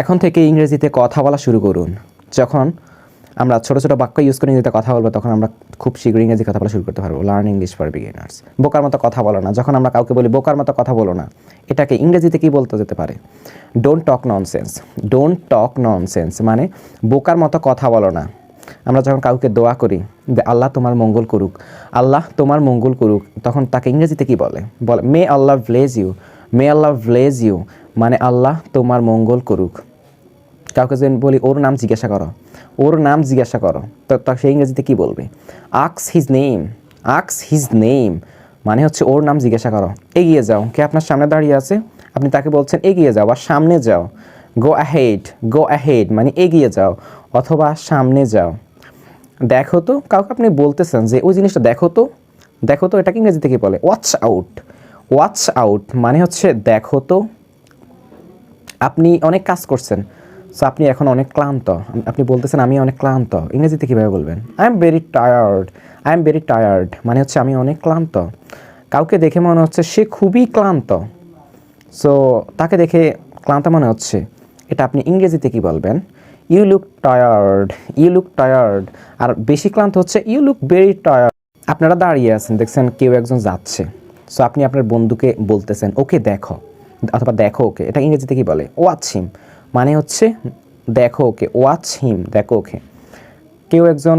এখন থেকে ইংরেজিতে কথা বলা শুরু করুন। যখন আমরা ছোট ছোট বাক্য ইউজ করে ইংরেজিতে কথা বলবো তখন আমরা খুব শীঘ্রই ইংরেজি কথা বলা শুরু করতে পারবো। Learn English for beginners. বোকার মতো কথা বলো না। যখন আমরা কাউকে বলি বোকার মতো কথা বলো না, এটাকে ইংরেজিতে কি বলতে যেতে পারে? Don't talk nonsense. Don't talk nonsense মানে বোকার মতো কথা বলো না। আমরা যখন কাউকে দোয়া করি যে আল্লাহ তোমার মঙ্গল করুক, আল্লাহ তোমার মঙ্গল করুক, তখন তাকে ইংরেজিতে কি বলে? May Allah bless you. May Allah bless you মানে আল্লাহ তোমার মঙ্গল করুক। কাউকে যদি বলি ওর নাম জিজ্ঞাসা করো, ওর নাম জিজ্ঞাসা করো, তো সে ইংরেজিতে কী বলবে? আক্স হিজ নেম। আক্স হিজ নেম মানে হচ্ছে ওর নাম জিজ্ঞাসা করো। এগিয়ে যাও। কে আপনার সামনে দাঁড়িয়ে আছে, আপনি তাকে বলছেন এগিয়ে যাও বা সামনে যাও। Go ahead. গো অ্যাহেড মানে এগিয়ে যাও অথবা সামনে যাও। দেখো তো, কাউকে আপনি বলতেছেন যে ওই জিনিসটা দেখো তো, দেখো তো, এটাকে ইংরেজিতে কী বলে? Watch out. ওয়াচ আউট মানে হচ্ছে দেখো তো। আপনি অনেক কাজ করছেন, সো আপনি এখন অনেক ক্লান্ত, আপনি বলতেছেন আমি অনেক ক্লান্ত, ইংরেজিতে কীভাবে বলবেন? I am very tired. I am very tired মানে হচ্ছে আমি অনেক ক্লান্ত। কাউকে দেখে মনে হচ্ছে সে খুবই ক্লান্ত, সো তাকে দেখে ক্লান্ত মনে হচ্ছে, এটা আপনি ইংরেজিতে কী বলবেন? You look tired. You look tired. আর বেশি ক্লান্ত হচ্ছে ইউ লুক ভেরি টায়ার্ড। আপনারা দাঁড়িয়ে আছেন, দেখছেন কেউ একজন যাচ্ছে, সো আপনি আপনার বন্ধুকে বলতেছেন ওকে দেখো অথবা দেখো ওকে, এটা ইংরেজিতে কী বলে? ওয়াচ হিম মানে হচ্ছে দেখো ওকে। ওয়াচ হিম দেখো ওকে। কেউ একজন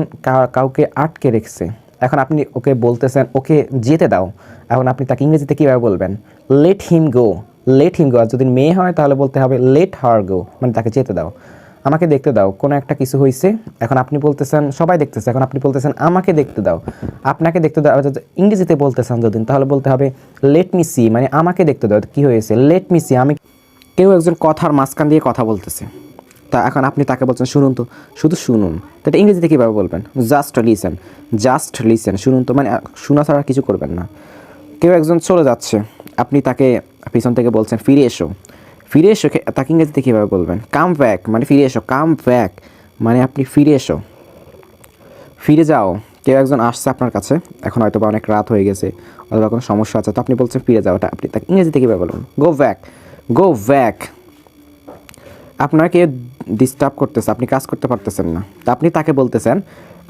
কাউকে আটকে রেখেছে, এখন আপনি ওকে বলতেছেন ওকে যেতে দাও, এখন আপনি তাকে ইংরেজিতে কীভাবে বলবেন? লেট হিম গো। লেট হিম গো। আর যদি মেয়ে হয় তাহলে বলতে হবে লেট হার গো মানে তাকে যেতে দাও। আমাকে দেখতে দাও, কোনো একটা কিছু হয়েছে, এখন আপনি বলতেছেন সবাই দেখতেছে, এখন আপনি বলতেছেন আমাকে দেখতে দাও, আপনাকে দেখতে দাও। ইংরেজিতে বলতেছেন যদি তাহলে বলতে হবে লেট মি সি মানে আমাকে দেখতে দাও কী হয়েছে, লেট মি সি। আমি কেউ একজন কথার মাঝখান দিয়ে কথা বলতেছে, তা এখন আপনি তাকে বলছেন শুনুন তো, শুধু শুনুন, তো এটা ইংরেজিতে কীভাবে বলবেন? Just listen. জাস্ট লিসেন, শুনুন তো মানে শোনা ছাড়া কিছু করবেন না। কেউ একজন চলে যাচ্ছে, আপনি তাকে পিছন থেকে বলছেন ফিরে এসো। ফিরে এসো তাকে ইংরেজিতে কীভাবে বলবেন? কাম ব্যাক মানে ফিরে এসো। কাম ব্যাক মানে আপনি ফিরে এসো। ফিরে যাও। কেউ একজন আসছে আপনার কাছে, এখন হয়তো বা অনেক রাত হয়ে গেছে অথবা কোনো সমস্যা আছে, তো আপনি বলছেন ফিরে যাও, ওটা আপনি তাকে ইংরেজিতে কীভাবে বলবেন? Go back. Go back. আপনাকে ডিস্টার্ব করতেছে, আপনি কাজ করতে পারতেছেন না, তা আপনি তাকে বলতেছেন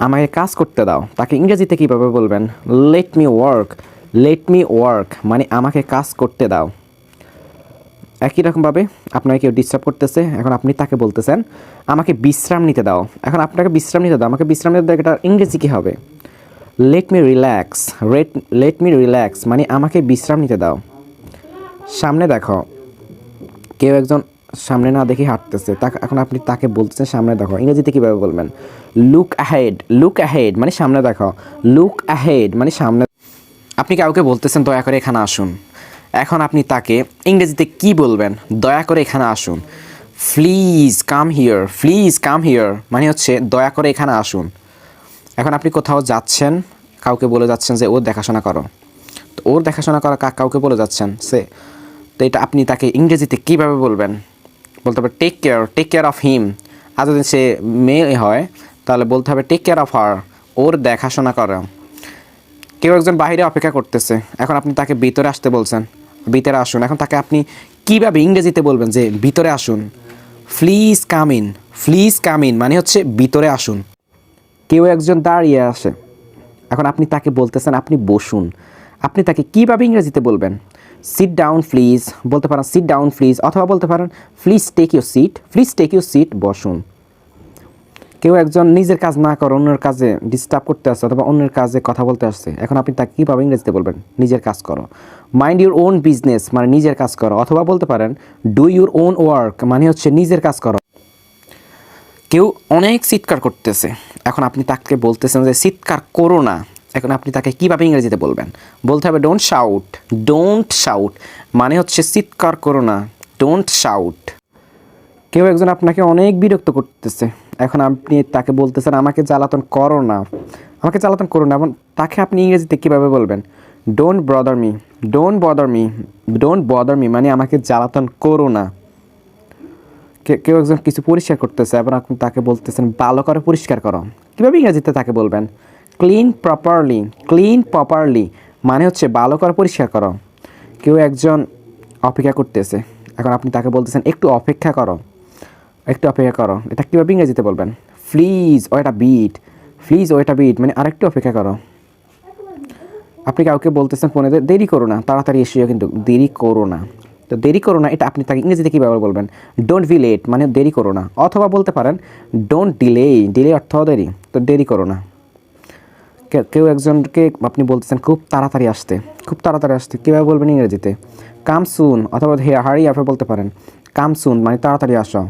আমাকে কাজ করতে দাও, তাকে ইংরেজিতে কীভাবে বলবেন? Let me work. Let me work মানে আমাকে কাজ করতে দাও। একই রকমভাবে আপনাকে কেউ ডিস্টার্ব করতেছে, এখন আপনি তাকে বলতেছেন আমাকে বিশ্রাম নিতে দাও, এখন আপনাকে বিশ্রাম নিতে দাও, আমাকে বিশ্রাম নিতে দাও, এটা ইংরেজি কী হবে? Let me relax. Let me relax মানে আমাকে বিশ্রাম নিতে দাও। সামনে দেখো। কেউ একজন সামনে না দেখে হাঁটতেছে, এখন আপনি তাকে বলতেছেন সামনে দেখো, ইংরেজিতে কীভাবে বলবেন? Look ahead. লুক অ্যাহেড মানে সামনে দেখো। লুক অ্যাহেড মানে সামনে। আপনি কাউকে বলতেছেন দয়া করে এখানে আসুন, এখন আপনি তাকে ইংরেজিতে কি বলবেন? দয়া করে এখানে আসুন। Please come here. Please come here মানে হচ্ছে দয়া করে এখানে আসুন। এখন আপনি কোথাও যাচ্ছেন, কাউকে বলে যাচ্ছেন যে ওর দেখাশোনা করো, তো ওর দেখাশোনা করা কাউকে বলে যাচ্ছেন সে, তো এটা আপনি তাকে ইংরেজিতে কীভাবে বলবেন? বলতে হবে take care. Take care of him. আর যদি সে মেয়ে হয় তাহলে বলতে হবে টেক কেয়ার অফ হার। ওর দেখাশোনা করো। কেউ একজন বাইরে অপেক্ষা করতেছে, এখন আপনি তাকে ভিতরে আসতে বলছেন, ভিতরে আসুন, এখন তাকে আপনি কীভাবে ইংরেজিতে বলবেন যে ভিতরে আসুন? Please come in. Please come in মানে হচ্ছে ভিতরে আসুন। কেউ একজন দাঁড়িয়ে আসে, এখন আপনি তাকে বলতেছেন আপনি বসুন, আপনি তাকে কীভাবে ইংরেজিতে বলবেন? সিট ডাউন প্লিজ বলতে পারেন, সিট ডাউন প্লিজ, অথবা বলতে পারেন please take your seat. Please take your seat বসুন। কেউ একজন নিজের কাজ না করে অন্যের কাজে ডিস্টার্ব করতে আসছে অথবা অন্যের কাজে কথা বলতে আসছে, এখন আপনি তাকে কীভাবে ইংরেজিতে বলবেন? নিজের কাজ করো। মাইন্ড ইউর ওন বিজনেস মানে নিজের কাজ করো, অথবা বলতে পারেন ডু ইউর ওন ওয়ার্ক মানে হচ্ছে নিজের কাজ করো। কেউ অনেক চিৎকার করতেছে, এখন আপনি তাকে বলতেছেন যে চিৎকার করো না, এখন আপনি তাকে কীভাবে ইংরেজিতে বলবেন? বলতে হবে ডোন্ট শাউট। ডোন্ট শাউট মানে হচ্ছে চিৎকার করো না। Don't shout. কেউ একজন আপনাকে অনেক বিরক্ত করতেছে, এখন আপনি তাকে বলতেছেন আমাকে জ্বালাতন করো না, আমাকে জ্বালাতন করো না, এবং তাকে আপনি ইংরেজিতে কীভাবে বলবেন? Don't bother me. Don't bother me. Don't bother me মানে আমাকে জ্বালাতন করো না। কেউ একজন কিছু পরিষ্কার করতেছে, এবার আপনি তাকে বলতেছেন ভালো করে পরিষ্কার করো, কীভাবে ইংরেজিতে তাকে বলবেন? Clean properly. ক্লিন প্রপারলি মানে হচ্ছে ভালো করে পরিষ্কার করো। কেউ একজন অপেক্ষা করতেছে, এখন আপনি তাকে বলতেছেন একটু অপেক্ষা করো, একটু অপেক্ষা করো, এটা কীভাবে ইংরেজিতে বলবেন? Please wait a bit, please wait a bit মানে আরেকটু অপেক্ষা করো। আপনি কাউকে বলতেছেন ফোনে দেরি করো না, তাড়াতাড়ি এসিও, কিন্তু দেরি করো না। তো দেরি করো না এটা আপনি তাকে ইংরেজিতে কীভাবে বলবেন? ডোন্ট বি লেট মানে দেরি করো না, অথবা বলতে পারেন ডোন্ট ডিলে, ডিলে অর্থ দেরি, তো দেরি করো না। কেউ একজনকে আপনি বলতেছেন খুব তাড়াতাড়ি আসতে, খুব তাড়াতাড়ি আসতে, কীভাবে বলবেন ইংরেজিতে? কাম সুন, অথবা হারি আপে বলতে পারেন কাম সুন মানে তাড়াতাড়ি আসো।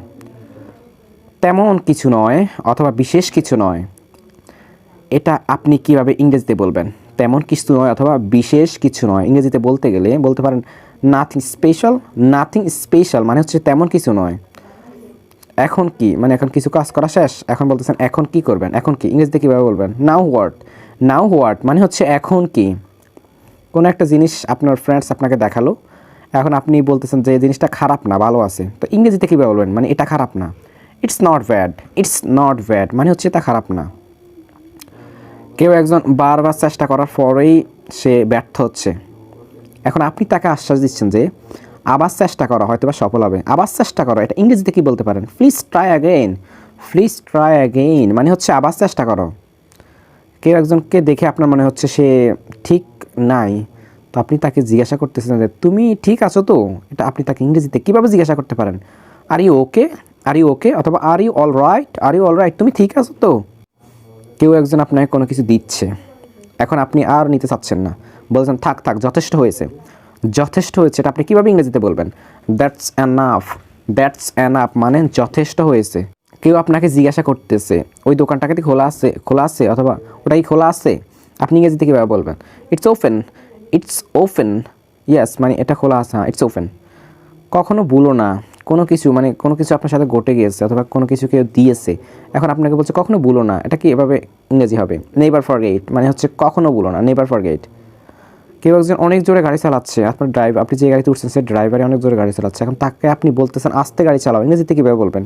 তেমন কিছু নয় অথবা বিশেষ কিছু নয়, এটা আপনি কিভাবে ইংরেজিতে বলবেন? তেমন কিছু নয় অথবা বিশেষ কিছু নয় ইংরেজিতে বলতে গেলে বলতে পারেন নাথিং স্পেশাল, নাথিং স্পেশাল মানে হচ্ছে তেমন কিছু নয়। এখন কি মানে এখন কিছু কাজ করা শেষ, এখন বলতেছেন এখন কি করবেন, এখন কি ইংরেজিতে কীভাবে বলবেন? নাও হোয়াট, নাও হোয়াট মানে হচ্ছে এখন কি। কোনো একটা জিনিস আপনার ফ্রেন্ডস আপনাকে দেখালো, এখন আপনি বলতেছেন যে জিনিসটা খারাপ না ভালো আছে, তো ইংরেজিতে কীভাবে বলবেন? মানে এটা খারাপ না, it's not bad, it's not bad মানে হচ্ছে এটা খারাপ না। কেউ একজন বারবার চেষ্টা করার পরেই সে ব্যর্থ হচ্ছে, এখন আপনি তাকে আশ্বাস দিচ্ছেন যে আবার চেষ্টা করা হয়তো বা সফল হবে, আবার চেষ্টা করো, এটা ইংরেজিতে কী বলতে পারেন? Please try again, please try again মানে হচ্ছে আবার চেষ্টা করো। কেউ একজনকে দেখে আপনার মনে হচ্ছে সে ঠিক নাই, তো আপনি তাকে জিজ্ঞাসা করতেছেন যে তুমি ঠিক আছো তো, এটা আপনি তাকে ইংরেজিতে কীভাবে জিজ্ঞাসা করতে পারেন? আর you okay, R you okay অথবা are you all right, are you all right তুমি ঠিক আছো তো। কেউ একজন আপনাকে কোনো কিছু দিচ্ছে, এখন আপনি আর নিতে চাচ্ছেন না, বলছেন থাক থাক যথেষ্ট হয়েছে, যথেষ্ট হয়েছে, এটা আপনি কীভাবে ইংরেজিতে বলবেন? দ্যাটস অ্যানাফ, দ্যাটস অ্যানাফ মানে যথেষ্ট হয়েছে। কেউ আপনাকে জিজ্ঞাসা করতেছে ওই দোকানটাকে কি খোলা আছে, খোলা আছে অথবা ওটা কি খোলা আছে, আপনি ইংরেজিতে কীভাবে বলবেন? It's open, it's open, yes মানে এটা খোলা আছে, হ্যাঁ ইটস ওপেন। কখনো ভুলো না কোনো কিছু, মানে কোনো কিছু আপনার সাথে ঘটে গিয়েছে অথবা কোনো কিছু কেউ দিয়েছে, এখন আপনাকে বলছে কখনো ভুলো না, এটা কি এভাবে ইংরেজি হবে? নেভার ফরগেট মানে হচ্ছে কখনো ভুলো না, নেভার ফরগেট। কেউ একজন অনেক জোরে গাড়ি চালাচ্ছে, আপনার আপনি যে গাড়িতে উঠছেন সে ড্রাইভারে অনেক জোরে গাড়ি চালাচ্ছে, এখন তাকে আপনি বলতেছেন আস্তে গাড়ি চালাও, ইংরেজিতে কীভাবে বলবেন?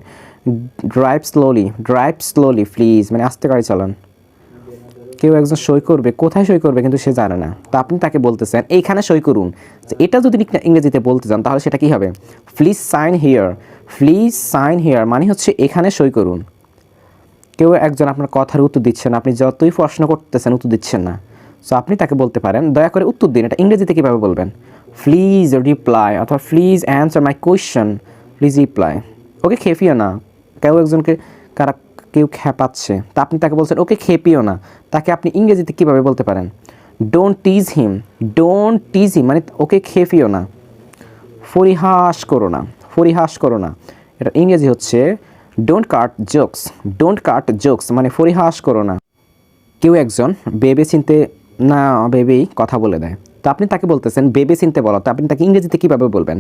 Drive slowly, drive slowly please মানে আস্তে গাড়ি চালান। কেউ একজন সই করবে, কোথায় সই করবে কিন্তু সে জানে না, তো আপনি তাকে বলতেছেন এইখানে সই করুন, যে এটা যদি ইংরেজিতে বলতে চান তাহলে সেটা কী হবে? Please sign here, please sign here মানে হচ্ছে এখানে সই করুন। কেউ একজন আপনার কথার উত্তর দিচ্ছেন, আপনি যতই প্রশ্ন করতেছেন উত্তর দিচ্ছেন না, সো আপনি তাকে বলতে পারেন দয়া করে উত্তর দিন, এটা ইংরেজিতে কীভাবে বলবেন? প্লিজ রিপ্লাই অথবা please answer my question, please reply. Okay খেপিও না, কেউ একজনকে কেউ খেপাচ্ছে, তা আপনি তাকে বলছেন ওকে খেপিও না, তাকে আপনি ইংরেজিতে কীভাবে বলতে পারেন? ডোন্ট টিজ হিম, ডোন্ট টিজ হিম মানে ওকে খেপিও না। পরিহাস করো না, পরিহাস করো না, এটা ইংরেজি হচ্ছে don't cut jokes, don't cut jokes মানে পরিহাস করো না। কেউ একজন ভেবে চিনতে না ভেবেই কথা বলে দেয়, তো আপনি তাকে বলতেছেন ভেবে চিনতে বলো, তো আপনি তাকে ইংরেজিতে কীভাবে বলবেন?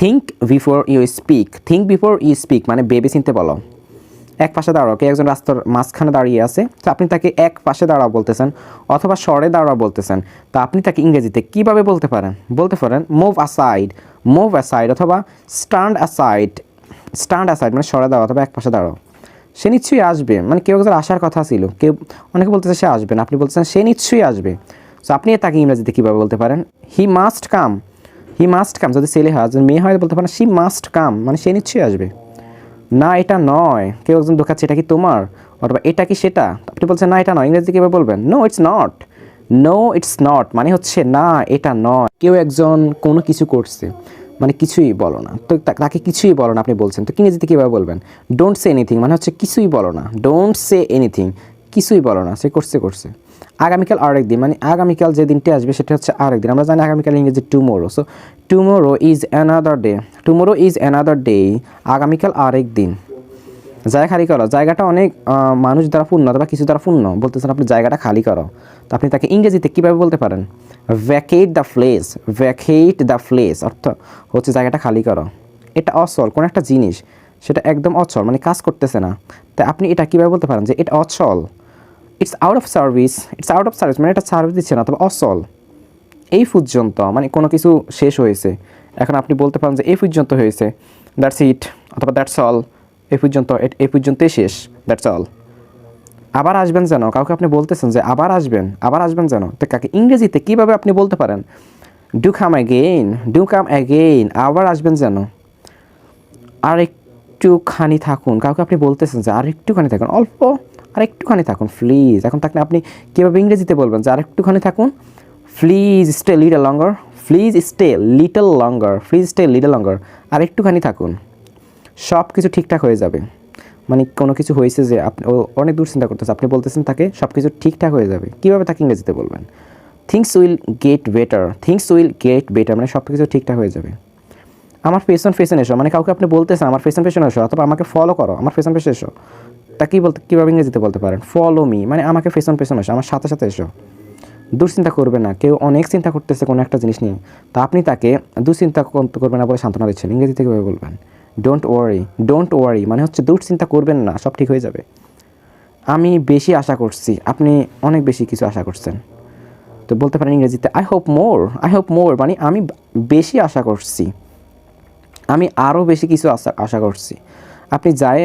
Think before you speak, think before you speak মানে ভেবে চিনতে বলো। এক পাশে দাঁড়াও, কেউ একজন রাস্তার মাঝখানে দাঁড়িয়ে আছে, তো আপনি তাকে এক পাশে দাঁড়াও বলতেছেন অথবা সরে দাঁড়াও বলতেছেন, তো আপনি তাকে ইংরেজিতে কীভাবে বলতে পারেন? বলতে পারেন মুভ অ্যাসাইড, মুভ অ্যাসাইড অথবা স্ট্যান্ড অ্যাসাইড, স্ট্যান্ড অ্যাসাইড মানে সরে দাঁড়াও অথবা এক পাশে দাঁড়াও। সে নিশ্চয়ই আসবে মানে কেউ একজন আসার কথা ছিল, কেউ অনেকে বলতেছে সে আসবে না, আপনি বলতেছেন সে নিশ্চয়ই আসবে, সো আপনি তাকে ইংরেজিতে কীভাবে বলতে পারেন? He must come, he must কাম যদি ছেলে হয়, যদি মেয়ে হয় বলতে পারেন শি মাস্ট কাম মানে সে নিশ্চয়ই আসবে। না এটা নয়, কেউ একজন দেখাচ্ছে এটা কি তোমার অথবা এটা কি সেটা, আপনি বলছেন না এটা নয়, ইংরেজি কীভাবে বলবেন? No it's not, no it's not মানে হচ্ছে না এটা নয়। কেউ একজন কোনো কিছু করছে মানে কিছুই বলো না, তো তাকে কিছুই বলো না আপনি বলছেন, তো ইংরেজিতে কীভাবে বলবেন? ডোন্ট সে এনিথিং মানে হচ্ছে কিছুই বলো না, ডোন্ট সে এনিথিং কিছুই বলো না, সে করছে করছে। আগামীকাল আরেক দিন মানে আগামীকাল যে দিনটি আসবে সেটা হচ্ছে আরেক দিন, আমরা জানি আগামীকাল ইংরেজি tomorrow, so tomorrow is another day, tomorrow is another day আগামীকাল আরেক দিন। জায়গা খালি করো, জায়গাটা অনেক মানুষ দ্বারা পূর্ণ অথবা কিছু দ্বারা পূর্ণ, বলতেছেন আপনি জায়গাটা খালি করো, তো আপনি তাকে ইংরেজিতে কীভাবে বলতে পারেন? ভ্যাকেট দ্য প্লেস, ভ্যাকেট দ্য প্লেস অর্থ হচ্ছে জায়গাটা খালি করো। এটা অচল কোনো একটা জিনিস, সেটা একদম অচল মানে কাজ করতেছে না, তাই আপনি এটা কীভাবে বলতে পারেন যে এটা অচল? It's out of service, it's out of service মানে এটা সার্ভিস দিচ্ছে না অথবা অচল। এই পর্যন্ত মানে কোনো কিছু শেষ হয়েছে, এখন আপনি বলতে পারেন যে এই পর্যন্ত হয়েছে, দ্যাটস ইট অথবা দ্যাটস অল, এই পর্যন্ত, এই পর্যন্তই শেষ, দ্যাটস অল। আবার আসবেন যেন, কাউকে আপনি বলতেছেন যে আবার আসবেন, আবার আসবেন যেন, তো কাকে ইংরেজিতে কীভাবে আপনি বলতে পারেন? Do come again, do come again আবার আসবেন যেন। আরেকটুখানি থাকুন, কাউকে আপনি বলতেছেন যে আরেকটুখানি থাকুন, অল্প আরেকটুখানি থাকুন প্লিজ। এখন থাকলে আপনি কীভাবে ইংরেজিতে বলবেন যে আরেকটুখানি থাকুন, please stay little longer, please stay little longer, please stay little longer, আরেকটুখানি থাকুন, সব কিছু ঠিকঠাক হয়ে যাবে। মানে কোনো কিছু হয়েছে যে আপনি ও অনেক দূর চিন্তা করতেছে, আপনি বলতেছেন তাকে সব কিছু ঠিকঠাক হয়ে যাবে, কীভাবে তাকে ইংরেজিতে বলবেন? Things will get better, things will get better, মানে সব কিছু ঠিকঠাক হয়ে যাবে। আমার পেছন এসো, মানে কাউকে আপনি বলতেছেন আমার পেছন এসো, অথবা আমাকে ফলো করো, আমার পেছন এসো, তা কী বলতে, কীভাবে ইংরেজিতে বলতে পারেন? ফলো মি, মানে আমাকে পেছন এসো, আমার সাথে এসো। দুশ্চিন্তা করবে না, কেউ অনেক চিন্তা করতেছে কোনো একটা জিনিস নিয়ে, তা আপনি তাকে দুশ্চিন্তা করবে না বলে সান্ত্বনা দিচ্ছেন, ইংরেজিতে কীভাবে বলবেন? ডোন্ট ওয়ারি মানে হচ্ছে দুশ্চিন্তা করবেন না, সব ঠিক হয়ে যাবে। আমি বেশি আশা করছি, আপনি অনেক বেশি কিছু আশা করছেন, তো বলতে পারেন ইংরেজিতে আই হোপ মোর, মানে আমি বেশি আশা করছি, আমি আরও বেশি কিছু আশা করছি। আপনি যাই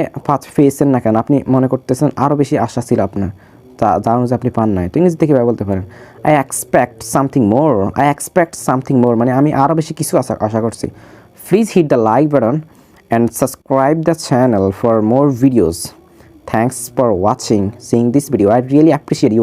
পেয়েছেন না কেন, আপনি মনে করতেছেন আরও বেশি আশা ছিল আপনার, তা যা অনুযায়ী আপনি পান নাই, তো ইংরেজিতে কীভাবে বলতে পারেন? আই এক্সপেক্ট সামথিং মোর, মানে আমি আরও বেশি কিছু আশা করছি। Please hit the like button and subscribe the channel for more videos. Thanks for watching, seeing this video, I really appreciate you.